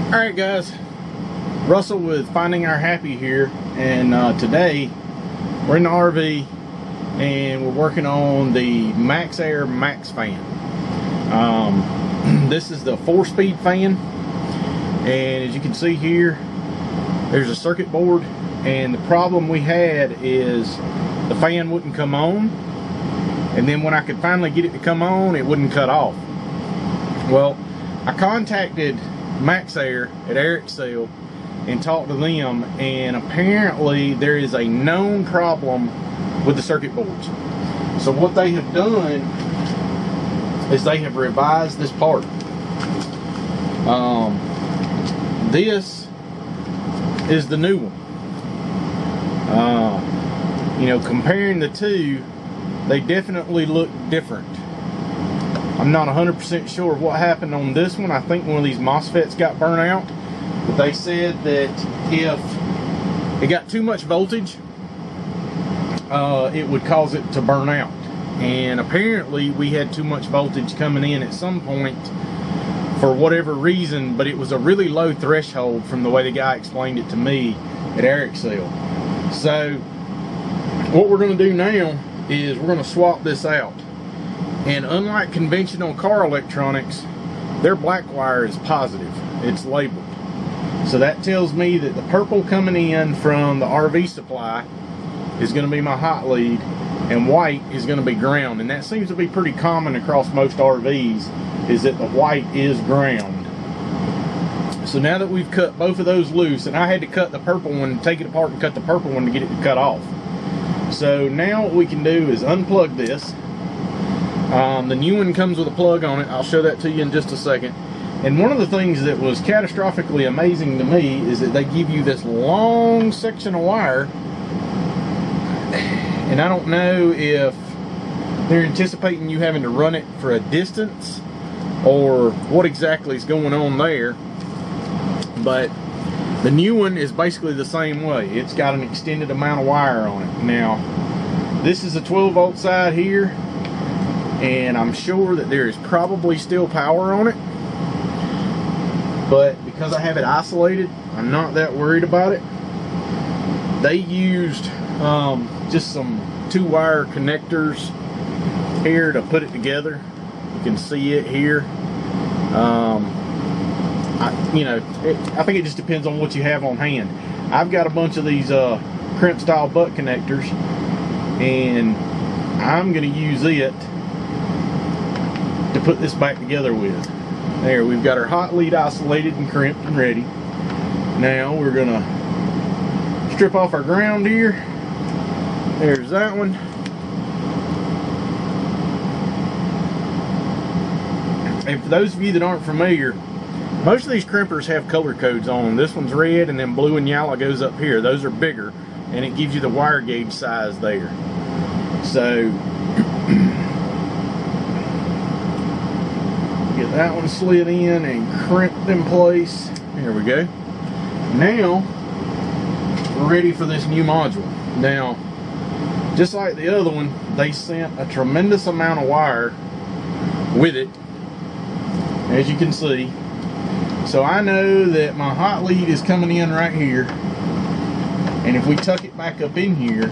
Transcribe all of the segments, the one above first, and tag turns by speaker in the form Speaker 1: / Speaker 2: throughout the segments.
Speaker 1: Alright guys, Russell with Finding Our Happy here, and today we're in the RV and we're working on the Maxxair Maxxfan. This is the 4-speed fan, and as you can see here, there's a circuit board, and the problem we had is the fan wouldn't come on, and then when I could finally get it to come on, it wouldn't cut off. Well, I contacted Maxxair at Airxcel and talked to them, and apparently there is a known problem with the circuit boards. So what they have done is they have revised this part. This is the new one. You know, comparing the two, they definitely look different. I'm not 100% sure what happened on this one. I think one of these MOSFETs got burnt out. But they said that if it got too much voltage, it would cause it to burn out. And apparently we had too much voltage coming in at some point for whatever reason, but it was a really low threshold from the way the guy explained it to me at Airxcel. So what we're going to do now is we're going to swap this out. And unlike conventional car electronics, their black wire is positive. It's labeled. So that tells me that the purple coming in from the RV supply is going to be my hot lead, and white is going to be ground. And that seems to be pretty common across most RVs, is that the white is ground. So now that we've cut both of those loose, and I had to cut the purple one, take it apart and cut the purple one to get it to cut off. So now what we can do is unplug this. The new one comes with a plug on it. I'll show that to you in just a second. And one of the things that was catastrophically amazing to me is that they give you this long section of wire, and I don't know if they're anticipating you having to run it for a distance or what exactly is going on there, but the new one is basically the same way. It's got an extended amount of wire on it. Now this is a 12-volt side here, and I'm sure that there is probably still power on it, but because I have it isolated, I'm not that worried about it. They used just some 2-wire connectors here to put it together. You can see it here. I think it just depends on what you have on hand. I've got a bunch of these crimp style butt connectors, and I'm going to use it to put this back together with. There, we've got our hot lead isolated and crimped and ready. Now we're gonna strip off our ground here. There's that one. And for those of you that aren't familiar, most of these crimpers have color codes on them. This one's red, and then blue and yellow goes up here. Those are bigger, and it gives you the wire gauge size there. So get that one slid in and crimped in place. There we go. Now we're ready for this new module. Now, just like the other one, they sent a tremendous amount of wire with it, as you can see. So I know that my hot lead is coming in right here, and if we tuck it back up in here,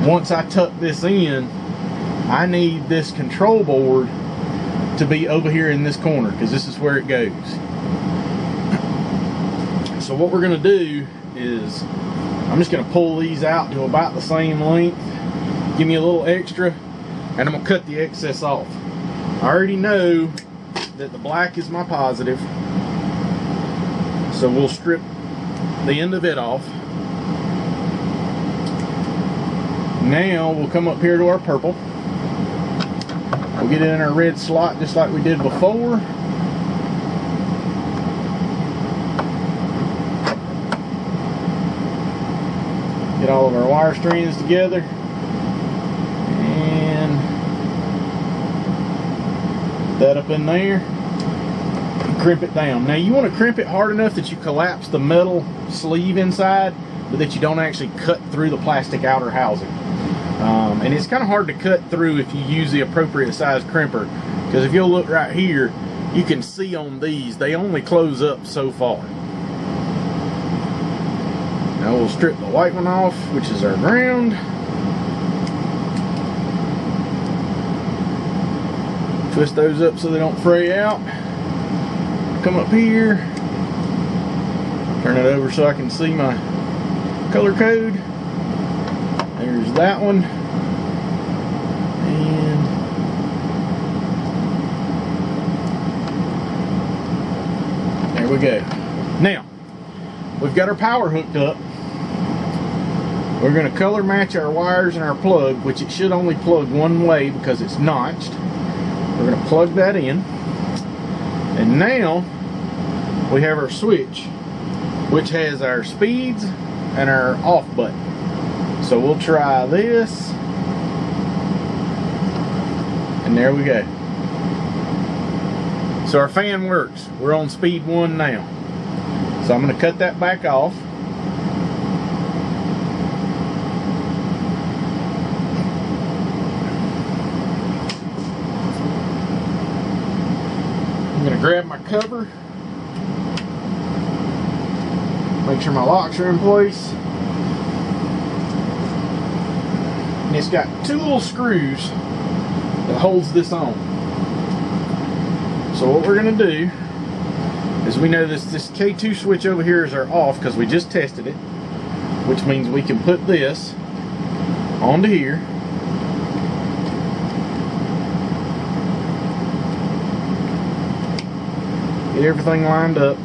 Speaker 1: once I tuck this in, I need this control board to be over here in this corner, because this is where it goes. So what we're going to do is I'm just going to pull these out to about the same length, give me a little extra, and I'm going to cut the excess off. I already know that the black is my positive, so we'll strip the end of it off. Now we'll come up here to our purple. We'll get it in our red slot just like we did before. Get all of our wire strands together. And that up in there. And crimp it down. Now you want to crimp it hard enough that you collapse the metal sleeve inside, but that you don't actually cut through the plastic outer housing. And it's kind of hard to cut through if you use the appropriate size crimper, because if you'll look right here, you can see on these, they only close up so far. Now we'll strip the white one off, which is our ground. Twist those up so they don't fray out. Come up here, turn it over so I can see my color code. There's that one. And there we go. Now, we've got our power hooked up. We're going to color match our wires and our plug, which it should only plug one way because it's notched. We're going to plug that in. And now we have our switch, which has our speeds and our off button. So we'll try this. And there we go. So our fan works. We're on speed 1 now. So I'm going to cut that back off. I'm going to grab my cover. Make sure my locks are in place. And it's got 2 little screws that holds this on. So what we're going to do is, we know this K2 switch over here is our off because we just tested it, which means we can put this onto here. Get everything lined up.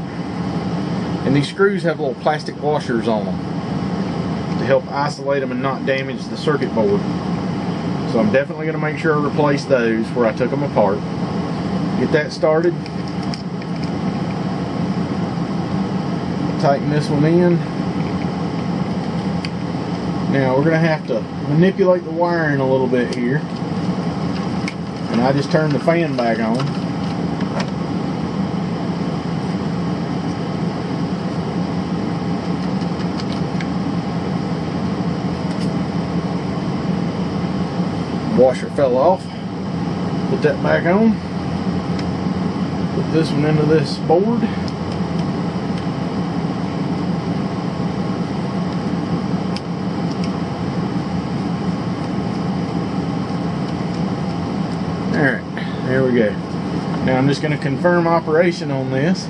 Speaker 1: And these screws have little plastic washers on them to help isolate them and not damage the circuit board. So I'm definitely going to make sure I replace those where I took them apart. Get that started. Tighten this one in. Now we're going to have to manipulate the wiring a little bit here. And I just turned the fan back on. Washer fell off. Put that back on. Put this one into this board. Alright, there we go. Now I'm just going to confirm operation on this.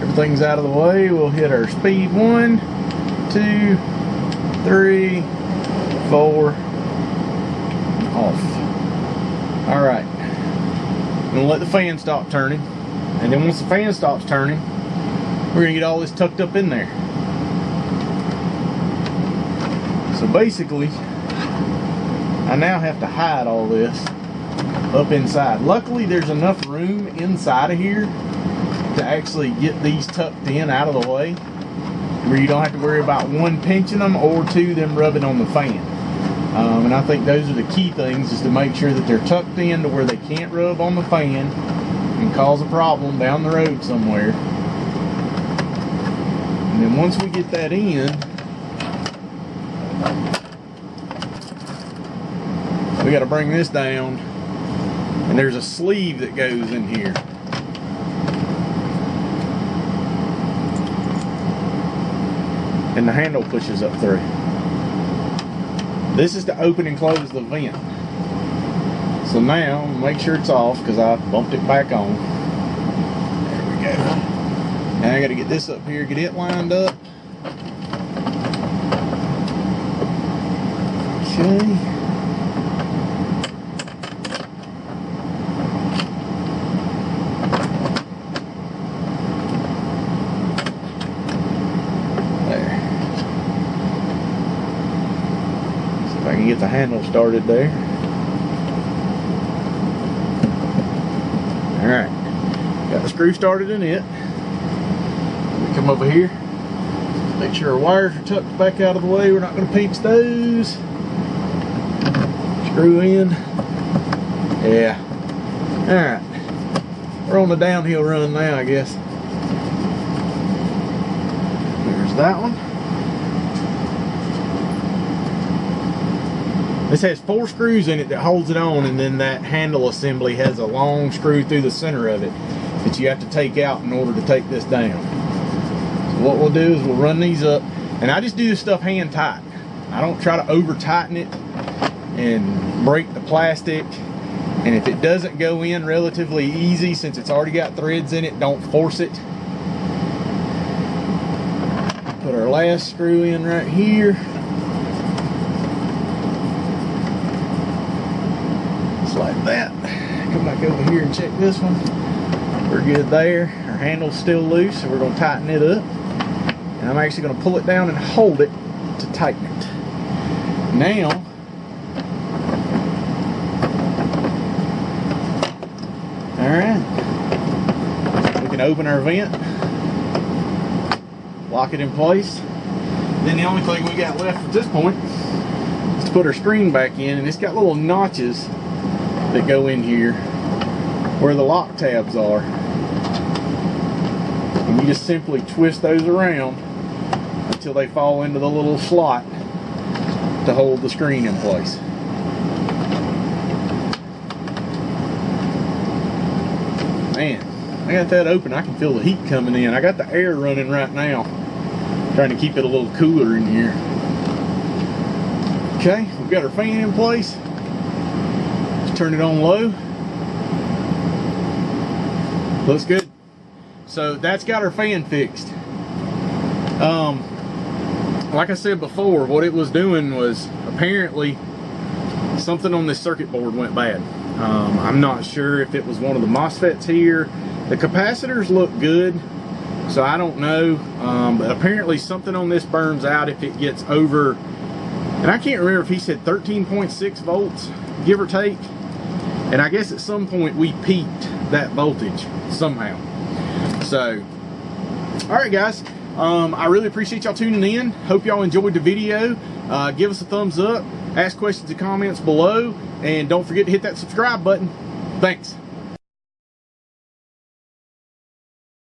Speaker 1: Everything's out of the way. We'll hit our speed 1, 2, 3, 4. Off. Alright. I'm going to let the fan stop turning. And then once the fan stops turning, we're going to get all this tucked up in there. So basically, I now have to hide all this up inside. Luckily, there's enough room inside of here to actually get these tucked in out of the way, where you don't have to worry about 1, pinching them, or 2, them rubbing on the fan. And I think those are the key things, is to make sure that they're tucked in to where they can't rub on the fan and cause a problem down the road somewhere. And then once we get that in, we got to bring this down, and there's a sleeve that goes in here. And the handle pushes up through. This is to open and close the vent. So now, make sure it's off because I bumped it back on. There we go. Now I got to get this up here, get it lined up. Okay. I can get the handle started there. Alright, got the screw started in it. We come over here, make sure our wires are tucked back out of the way. We're not going to pinch those. Screw in. Yeah. Alright, we're on the downhill run now, I guess. There's that one. This has 4 screws in it that holds it on, and then that handle assembly has a long screw through the center of it. that you have to take out in order to take this down. So what we'll do is we'll run these up, and I just do this stuff hand tight. I don't try to over tighten it and break the plastic. And if it doesn't go in relatively easy, since it's already got threads in it, don't force it. Put our last screw in right here. Just like that. Come back over here and check this one. We're good there. Our handle's still loose, so we're going to tighten it up. And I'm actually going to pull it down and hold it to tighten it. Now, alright, we can open our vent, lock it in place. Then the only thing we got left at this point is to put our screen back in, and it's got little notches that go in here where the lock tabs are. And you just simply twist those around until they fall into the little slot to hold the screen in place. Man, I got that open. I can feel the heat coming in. I got the air running right now, trying to keep it a little cooler in here. Okay, we've got our fan in place. Just turn it on low. Looks good. So that's got our fan fixed. Like I said before, what it was doing was apparently something on this circuit board went bad. I'm not sure if it was one of the MOSFETs here. The capacitors look good, so I don't know. But apparently something on this burns out if it gets over, and I can't remember if he said 13.6 volts, give or take. And I guess at some point we peaked that voltage somehow. So, all right, guys. I really appreciate y'all tuning in. Hope y'all enjoyed the video. Give us a thumbs up, ask questions and comments below, and don't forget to hit that subscribe button. Thanks.